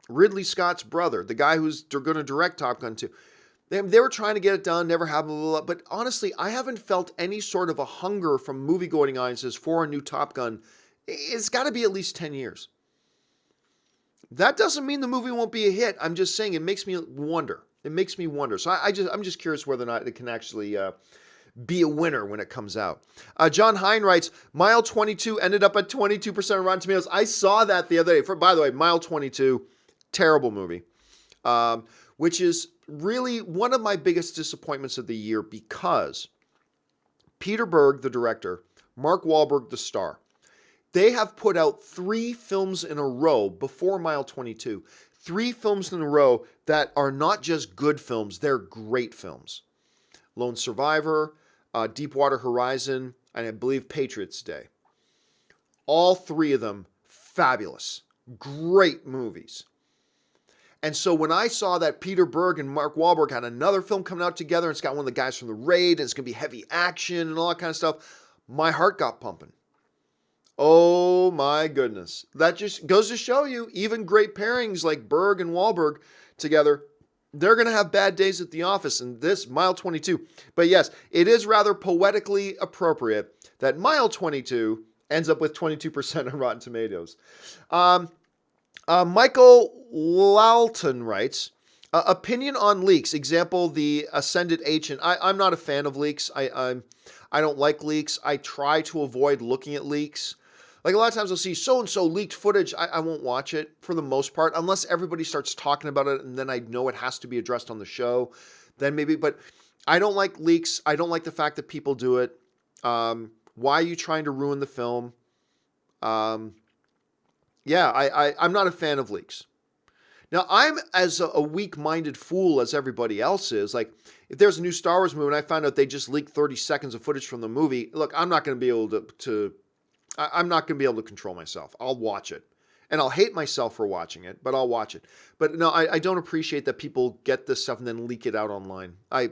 Ridley Scott's brother, the guy who's going to direct Top Gun 2. They were trying to get it done, never happened, blah, blah, blah. But honestly, I haven't felt any sort of a hunger from movie-going audiences for a new Top Gun. It's got to be at least 10 years. That doesn't mean the movie won't be a hit. I'm just saying it makes me wonder. It makes me wonder. So I'm just curious whether or not it can actually be a winner when it comes out. John Hine writes, Mile 22 ended up at 22% on Rotten Tomatoes. I saw that the other day. By the way, Mile 22, terrible movie, which is really one of my biggest disappointments of the year because Peter Berg, the director, Mark Wahlberg, the star, they have put out 3 films in a row before Mile 22. 3 films in a row that are not just good films, they're great films. Lone Survivor, Deepwater Horizon, and I believe Patriots Day. All 3 of them, fabulous. Great movies. And so when I saw that Peter Berg and Mark Wahlberg had another film coming out together, and it's got one of the guys from The Raid, and it's going to be heavy action and all that kind of stuff, my heart got pumping. Oh my goodness. That just goes to show you, even great pairings like Berg and Wahlberg together, they're going to have bad days at the office. And this, Mile 22. But yes, it is rather poetically appropriate that Mile 22 ends up with 22% on Rotten Tomatoes. Michael Lalton writes, opinion on leaks. Example, the Ascended Agent. I'm not a fan of leaks. I don't like leaks. I try to avoid looking at leaks. Like a lot of times I'll see so-and-so leaked footage. I won't watch it for the most part, unless everybody starts talking about it and then I know it has to be addressed on the show. Then maybe, but I don't like leaks. I don't like the fact that people do it. Why are you trying to ruin the film? I'm not a fan of leaks. Now, I'm as a weak-minded fool as everybody else is. Like, if there's a new Star Wars movie and I find out they just leaked 30 seconds of footage from the movie, look, I'm not going to be able I'm not going to be able to control myself. I'll watch it. And I'll hate myself for watching it, but I'll watch it. But no, I don't appreciate that people get this stuff and then leak it out online. I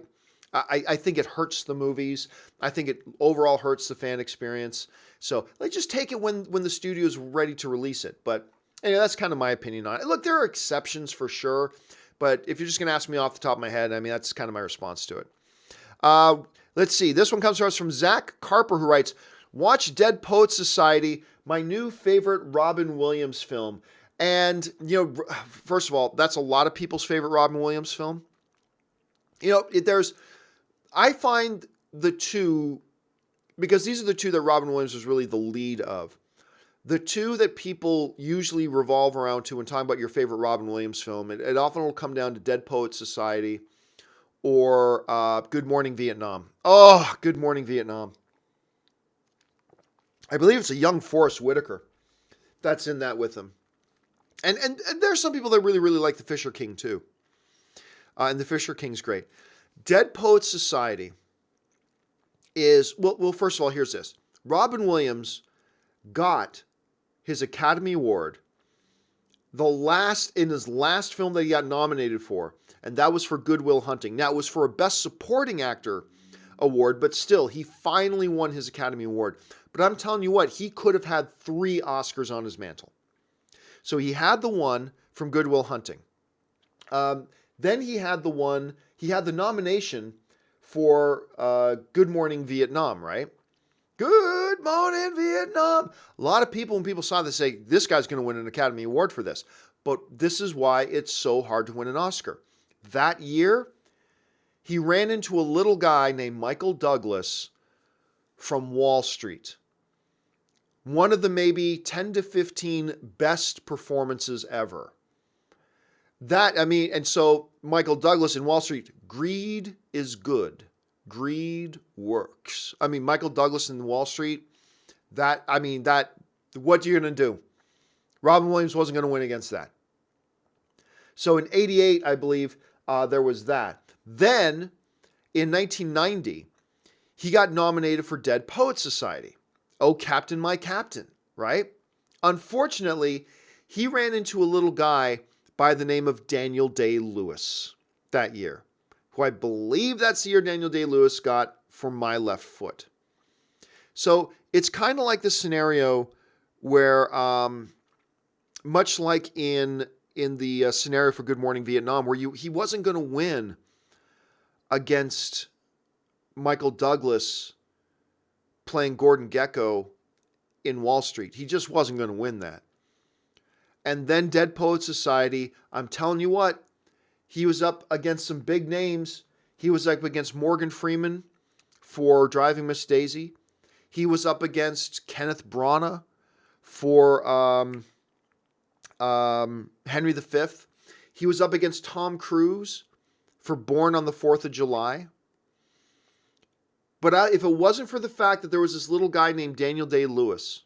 think it hurts the movies. I think it overall hurts the fan experience. So like, just take it when the studio is ready to release it. But anyway, that's kind of my opinion on it. Look, there are exceptions for sure. But if you're just going to ask me off the top of my head, I mean, that's kind of my response to it. Let's see. This one comes to us from Zach Carper, who writes, watch Dead Poets Society, my new favorite Robin Williams film. And, first of all, that's a lot of people's favorite Robin Williams film. I find the two, because these are the two that Robin Williams was really the lead of. The two that people usually revolve around to when talking about your favorite Robin Williams film, it often will come down to Dead Poets Society or Good Morning Vietnam. Oh, Good Morning Vietnam. I believe it's a young Forrest Whitaker that's in that with him. And there's some people that really, really like The Fisher King too. And The Fisher King's great. Dead Poets Society is, well, first of all, here's this. Robin Williams got his Academy Award in his last film that he got nominated for, and that was for Good Will Hunting. Now, it was for a Best Supporting Actor award, but still, he finally won his Academy Award. But I'm telling you what, he could have had 3 Oscars on his mantle. So he had the one from Good Will Hunting. Then he had the nomination for Good Morning Vietnam, right? Good Morning Vietnam. A lot of people, when people saw this, say, this guy's going to win an Academy Award for this. But this is why it's so hard to win an Oscar. That year, he ran into a little guy named Michael Douglas from Wall Street. One of the maybe 10 to 15 best performances ever. And so Michael Douglas in Wall Street, greed is good. Greed works. I mean, Michael Douglas in Wall Street, what are you going to do? Robin Williams wasn't going to win against that. So in 88, I believe, there was that. Then, in 1990, he got nominated for Dead Poets Society. Oh, Captain, my Captain, right? Unfortunately, he ran into a little guy by the name of Daniel Day-Lewis that year, who I believe that's the year Daniel Day-Lewis got for My Left Foot. So it's kind of like the scenario where, much like in the scenario for Good Morning Vietnam, where he wasn't going to win against Michael Douglas playing Gordon Gekko in Wall Street. He just wasn't going to win that. And then Dead Poets Society, I'm telling you what, He was up against some big names. He was up against Morgan Freeman for Driving Miss Daisy. He was up against Kenneth Branagh for Henry V. He was up against Tom Cruise for Born on the 4th of July. But if it wasn't for the fact that there was this little guy named Daniel Day-Lewis,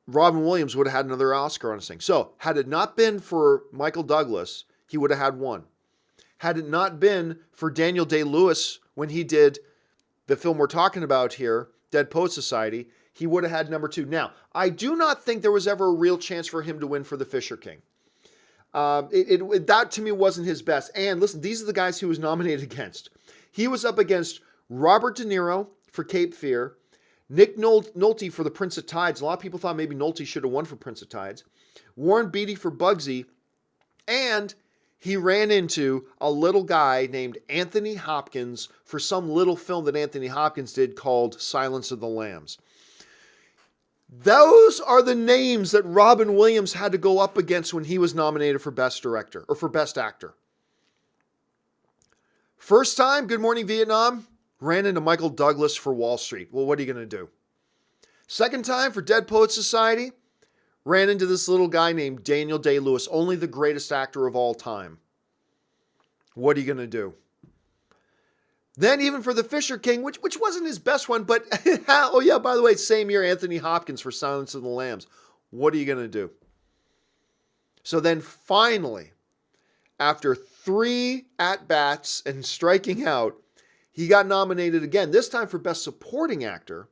Robin Williams would have had another Oscar on his thing. So, had it not been for Michael Douglas, he would have had one. Had it not been for Daniel Day-Lewis when he did the film we're talking about here, Dead Poets Society, he would have had number 2. Now, I do not think there was ever a real chance for him to win for The Fisher King. That to me wasn't his best. And listen, these are the guys he was nominated against. He was up against Robert De Niro for Cape Fear, Nick Nolte for The Prince of Tides. A lot of people thought maybe Nolte should have won for Prince of Tides. Warren Beatty for Bugsy. And he ran into a little guy named Anthony Hopkins for some little film that Anthony Hopkins did called Silence of the Lambs. Those are the names that Robin Williams had to go up against when he was nominated for Best Director or for Best Actor. First time, Good Morning Vietnam, ran into Michael Douglas for Wall Street. Well, what are you going to do? Second time for Dead Poets Society, ran into this little guy named Daniel Day-Lewis, only the greatest actor of all time. What are you going to do? Then even for The Fisher King, which wasn't his best one, but oh yeah, by the way, same year, Anthony Hopkins for Silence of the Lambs. What are you going to do? So then finally, after 3 at-bats and striking out, he got nominated again, this time for Best Supporting Actor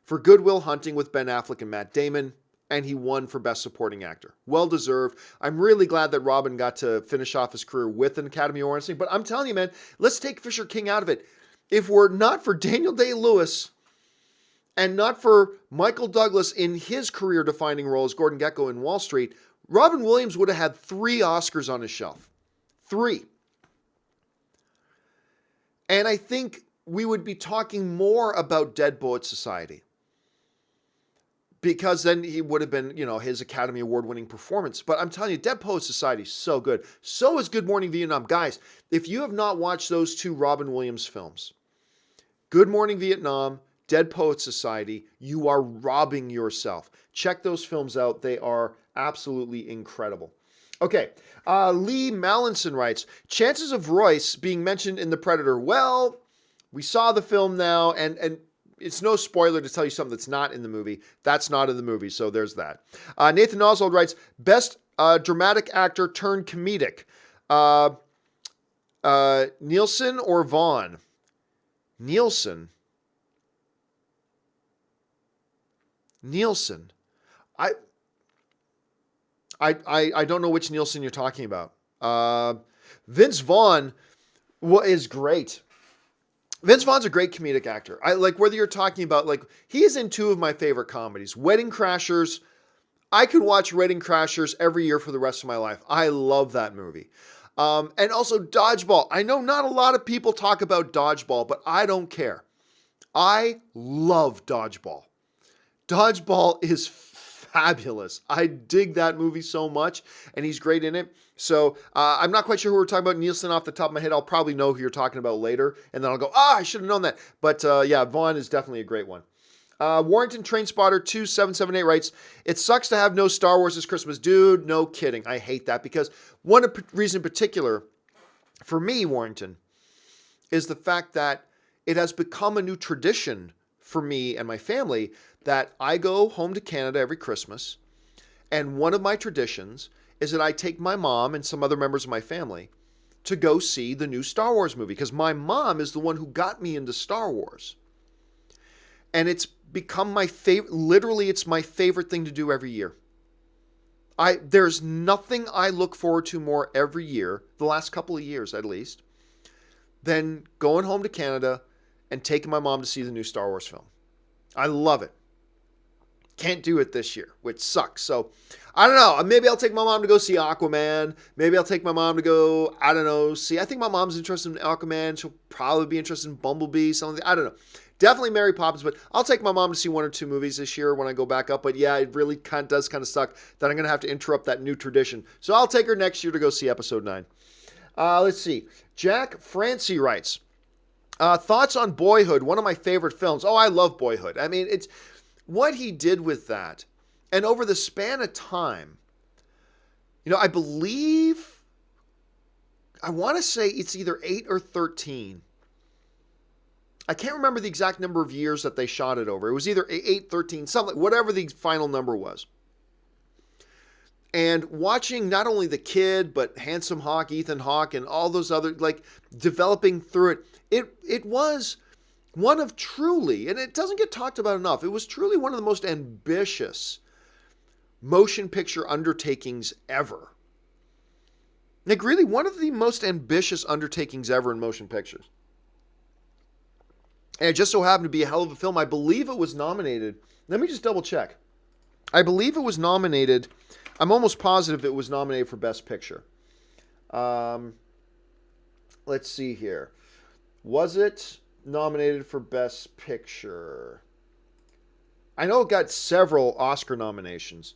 for Good Will Hunting with Ben Affleck and Matt Damon, and he won for Best Supporting Actor. Well deserved. I'm really glad that Robin got to finish off his career with an Academy Award. But I'm telling you, man, let's take Fisher King out of it. If we're not for Daniel Day-Lewis and not for Michael Douglas in his career-defining role as Gordon Gekko in Wall Street, Robin Williams would have had 3 Oscars on his shelf. 3. And I think we would be talking more about Dead Poets Society, because then he would have been, his Academy Award-winning performance. But I'm telling you, Dead Poets Society is so good. So is Good Morning Vietnam. Guys, if you have not watched those 2 Robin Williams films, Good Morning Vietnam, Dead Poets Society, you are robbing yourself. Check those films out. They are absolutely incredible. Okay, Lee Mallinson writes, chances of Royce being mentioned in The Predator. Well, we saw the film now, and it's no spoiler to tell you something that's not in the movie. That's not in the movie, so there's that. Nathan Oswald writes, best dramatic actor turned comedic. Nielsen or Vaughn? Nielsen. I don't know which Nielsen you're talking about. Vince Vaughn is great. Vince Vaughn's a great comedic actor. I like whether you're talking about, he is in 2 of my favorite comedies. Wedding Crashers. I could watch Wedding Crashers every year for the rest of my life. I love that movie. And also Dodgeball. I know not a lot of people talk about Dodgeball, but I don't care. I love Dodgeball. Dodgeball is fabulous. I dig that movie so much, and he's great in it. So I'm not quite sure who we're talking about, Nielsen, off the top of my head. I'll probably know who you're talking about later, and then I'll go, I should have known that. But yeah, Vaughn is definitely a great one. Warrington Trainspotter 2778 writes, it sucks to have no Star Wars this Christmas. Dude, no kidding. I hate that, because one reason in particular for me, Warrington, is the fact that it has become a new tradition for me and my family that I go home to Canada every Christmas, and one of my traditions is that I take my mom and some other members of my family to go see the new Star Wars movie, because my mom is the one who got me into Star Wars. And it's become my favorite, literally it's my favorite thing to do every year. There's nothing I look forward to more every year, the last couple of years at least, than going home to Canada and taking my mom to see the new Star Wars film. I love it. Can't do it this year, which sucks. So, I don't know. Maybe I'll take my mom to go see Aquaman. Maybe I'll take my mom to go, I don't know, see. I think my mom's interested in Aquaman. She'll probably be interested in Bumblebee, something. I don't know. Definitely Mary Poppins, but I'll take my mom to see 1 or 2 movies this year when I go back up. But yeah, it really does kind of suck that I'm going to have to interrupt that new tradition. So I'll take her next year to go see episode 9. Let's see. Jack Francie writes, thoughts on Boyhood, one of my favorite films. Oh, I love Boyhood. I mean, it's what he did with that. And over the span of time, I believe, I want to say it's either 8 or 13. I can't remember the exact number of years that they shot it over. It was either 8, 13, something, whatever the final number was. And watching not only the kid, but Handsome Hawk, Ethan Hawke, and all those other, developing through it was one of truly, and it doesn't get talked about enough, it was truly one of the most ambitious motion picture undertakings ever. Really one of the most ambitious undertakings ever in motion pictures. And it just so happened to be a hell of a film. I believe it was nominated. Let me just double check. I believe it was nominated. I'm almost positive it was nominated for Best Picture. Let's see here. Was it nominated for Best Picture? I know it got several Oscar nominations.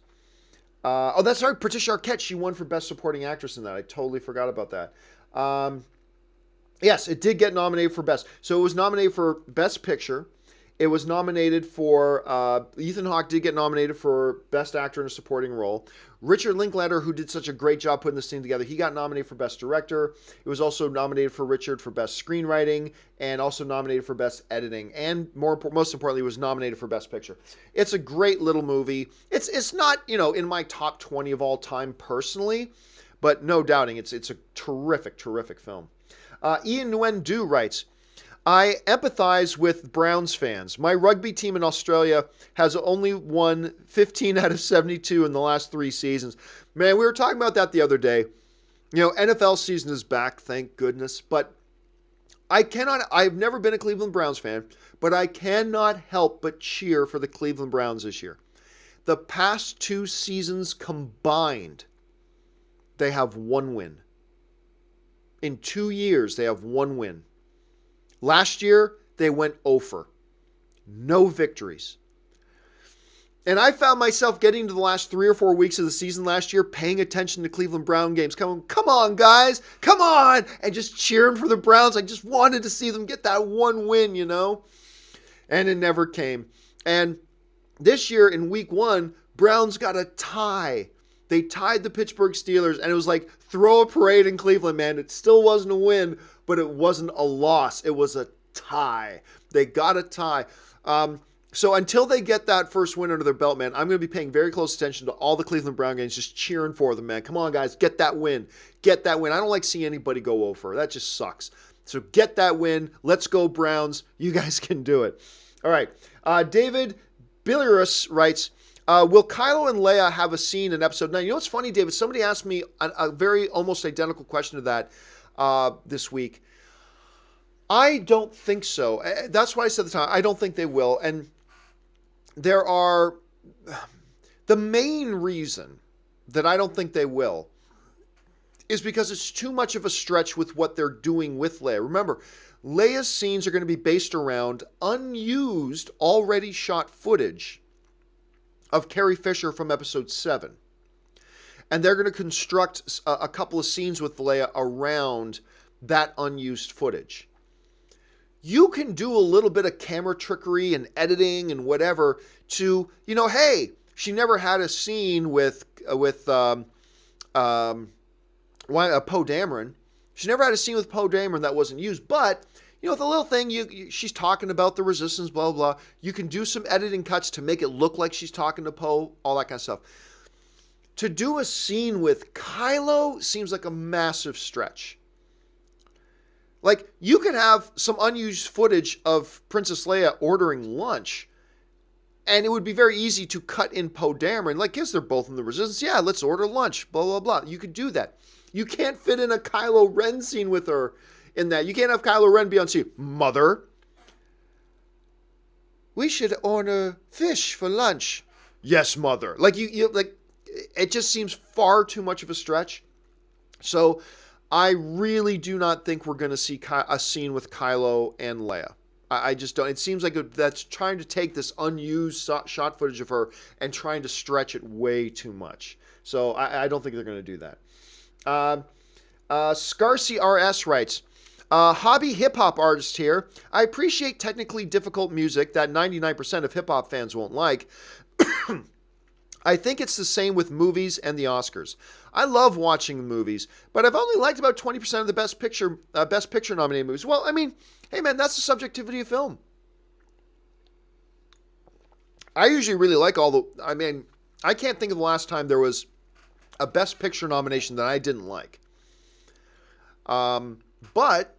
That's right. Patricia Arquette, she won for Best Supporting Actress in that. I totally forgot about that. Yes, it did get nominated for Best. So it was nominated for Best Picture. It was nominated for, Ethan Hawke did get nominated for Best Actor in a Supporting Role. Richard Linklater, who did such a great job putting this thing together, he got nominated for Best Director. It was also nominated for Richard for Best Screenwriting and also nominated for Best Editing. And most importantly, was nominated for Best Picture. It's a great little movie. It's not, in my top 20 of all time personally, but no doubting, it's a terrific, terrific film. Ian Nguyen Du writes, I empathize with Browns fans. My rugby team in Australia has only won 15 out of 72 in the last 3 seasons. Man, we were talking about that the other day. NFL season is back, thank goodness. But I've never been a Cleveland Browns fan, but I cannot help but cheer for the Cleveland Browns this year. The past 2 seasons combined, they have 1 win. In 2 years, they have 1 win. Last year, they went 0 no victories. And I found myself getting to the last 3 or 4 weeks of the season last year, paying attention to Cleveland Brown games. Come on, guys, come on, and just cheering for the Browns. I just wanted to see them get that 1 win, and it never came. And this year in week 1, Browns got a tie. They tied the Pittsburgh Steelers, and it was like, throw a parade in Cleveland, man. It still wasn't a win, but it wasn't a loss. It was a tie. They got a tie. So until they get that first win under their belt, man, I'm going to be paying very close attention to all the Cleveland Brown games, just cheering for them, man. Come on, guys, get that win. Get that win. I don't like seeing anybody go 0. That just sucks. So get that win. Let's go, Browns. You guys can do it. All right. David Biliouris writes, will Kylo and Leia have a scene in episode 9? You know what's funny, David? Somebody asked me a very almost identical question to that this week. I don't think so. That's why I said at the time, I don't think they will. And there are, the main reason that I don't think they will is because it's too much of a stretch with what they're doing with Leia. Remember, Leia's scenes are going to be based around unused, already shot footage of Carrie Fisher from episode 7. And they're going to construct a couple of scenes with Leia around that unused footage. You can do a little bit of camera trickery and editing and whatever to, hey, she never had a scene with Poe Dameron. She never had a scene with Poe Dameron that wasn't used, but the little thing, she's talking about the resistance, blah, blah, blah. You can do some editing cuts to make it look like she's talking to Poe, all that kind of stuff. To do a scene with Kylo seems like a massive stretch. Like, you could have some unused footage of Princess Leia ordering lunch, and it would be very easy to cut in Poe Dameron. Like, yes, they're both in the resistance. Yeah, let's order lunch, blah, blah, blah. You could do that. You can't fit in a Kylo Ren scene with her in that. You can't have Kylo Ren be on scene. Mother, we should order fish for lunch. yes, mother. Like like it just seems far too much of a stretch. So I really do not think we're going to see a scene with Kylo and Leia. I just don't. It seems like that's trying to take this unused shot footage of her and trying to stretch it way too much. So I don't think they're going to do that. Scarce Rights writes, hobby hip-hop artist here. I appreciate technically difficult music that 99% of hip-hop fans won't like. I think it's the same with movies and the Oscars. I love watching movies, but I've only liked about 20% of the Best Picture nominated movies. Well, I mean, hey man, that's the subjectivity of film. I usually really like I can't think of the last time there was a Best Picture nomination that I didn't like. But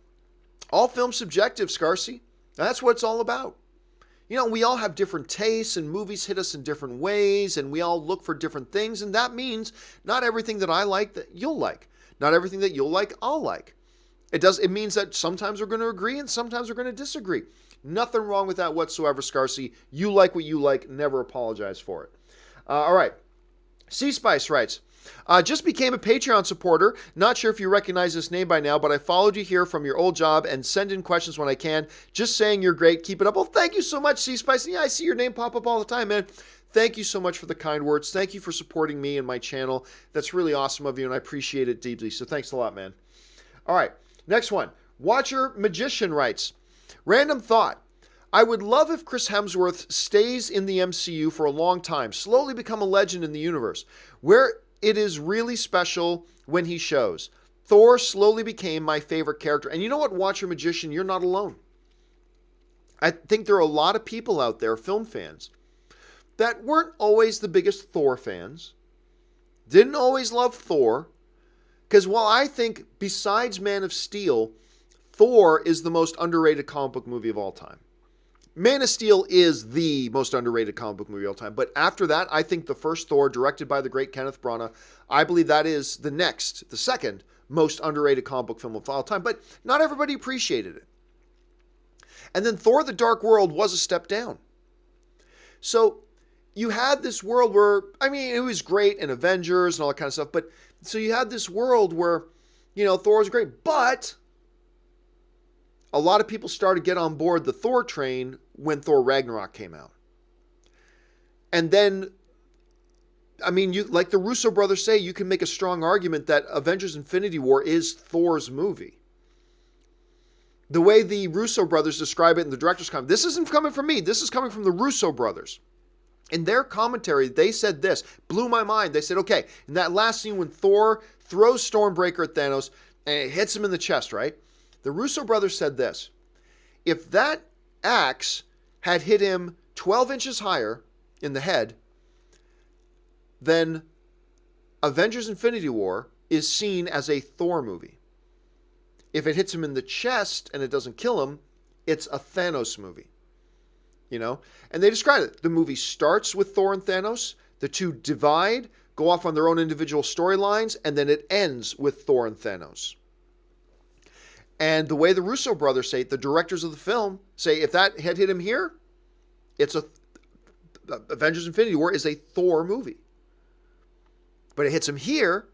all film's subjective, Scarcy. That's what it's all about. You know, we all have different tastes, and movies hit us in different ways, and we all look for different things, and that means not everything that I like that you'll like. Not everything that you'll like, I'll like. It means that sometimes we're going to agree and sometimes we're going to disagree. Nothing wrong with that whatsoever, Scarcy. You like what you like. Never apologize for it. All right. C-Spice writes, just became a Patreon supporter. Not sure if you recognize this name by now, but I followed you here from your old job and send in questions when I can. Just saying you're great. Keep it up. Well, thank you so much, C-Spice. Yeah, I see your name pop up all the time, man. Thank you so much for the kind words. Thank you for supporting me and my channel. That's really awesome of you, and I appreciate it deeply. So thanks a lot, man. All right, next one. Watcher Magician writes, random thought. I would love if Chris Hemsworth stays in the MCU for a long time, slowly become a legend in the universe, where it is really special when he shows. Thor slowly became my favorite character. And you know what, Watcher Magician, you're not alone. I think there are a lot of people out there, film fans, that weren't always the biggest Thor fans, didn't always love Thor, because while I think besides Man of Steel, Thor is the most underrated comic book movie of all time. Man of Steel is the most underrated comic book movie of all time. But after that, I think the first Thor, directed by the great Kenneth Branagh, I believe that is the second most underrated comic book film of all time. But not everybody appreciated it. And then Thor: The Dark World was a step down. So you had this world where, I mean, it was great in Avengers and all that kind of stuff. But so you had this world where, you know, Thor was great. But a lot of people started to get on board the Thor train when Thor Ragnarok came out. And then, I mean, like the Russo brothers say, you can make a strong argument that Avengers Infinity War is Thor's movie. The way the Russo brothers describe it in the director's comment, this isn't coming from me, this is coming from the Russo brothers. In their commentary, they said this, blew my mind. They said, okay, in that last scene when Thor throws Stormbreaker at Thanos and it hits him in the chest, right? The Russo brothers said this, if that axe had hit him 12 inches higher in the head, then Avengers Infinity War is seen as a Thor movie. If it hits him in the chest and it doesn't kill him, it's a Thanos movie. You know? And they describe it. The movie starts with Thor and Thanos, the two divide, go off on their own individual storylines, and then it ends with Thor and Thanos. And the way the Russo brothers say it, the directors of the film say, if that had hit him here, it's Avengers Infinity War is a Thor movie. But it hits him here,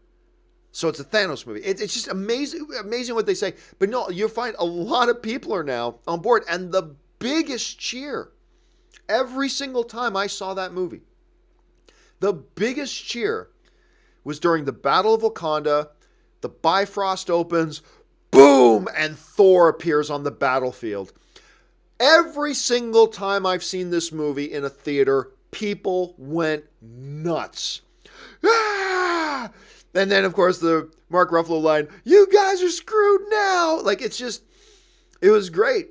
so it's a Thanos movie. It's just amazing what they say. But no, you'll find a lot of people are now on board. And the biggest cheer, every single time I saw that movie, the biggest cheer was during the Battle of Wakanda. The Bifrost opens, boom, and Thor appears on the battlefield. Every single time I've seen this movie in a theater, people went nuts. Ah! And then, of course, the Mark Ruffalo line, you guys are screwed now. Like, it was great.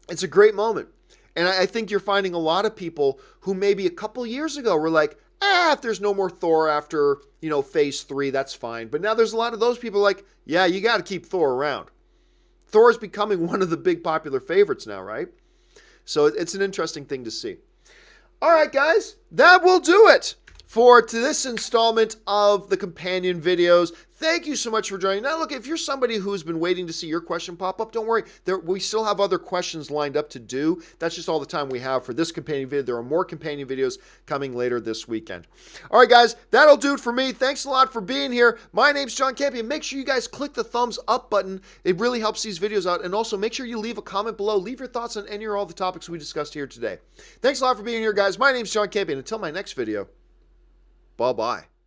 It's a great moment. And I think you're finding a lot of people who maybe a couple years ago were like, if there's no more Thor after, phase 3, that's fine. But now there's a lot of those people like, yeah, you got to keep Thor around. Thor is becoming one of the big popular favorites now, right? So it's an interesting thing to see. All right, guys, that will do it for this installment of the companion videos. Thank you so much for joining. Now, look, if you're somebody who's been waiting to see your question pop up, don't worry. We still have other questions lined up to do. That's just all the time we have for this companion video. There are more companion videos coming later this weekend. All right, guys, that'll do it for me. Thanks a lot for being here. My name's John Campea. Make sure you guys click the thumbs up button. It really helps these videos out. And also, make sure you leave a comment below. Leave your thoughts on any or all the topics we discussed here today. Thanks a lot for being here, guys. My name's John Campea. And until my next video, bye-bye.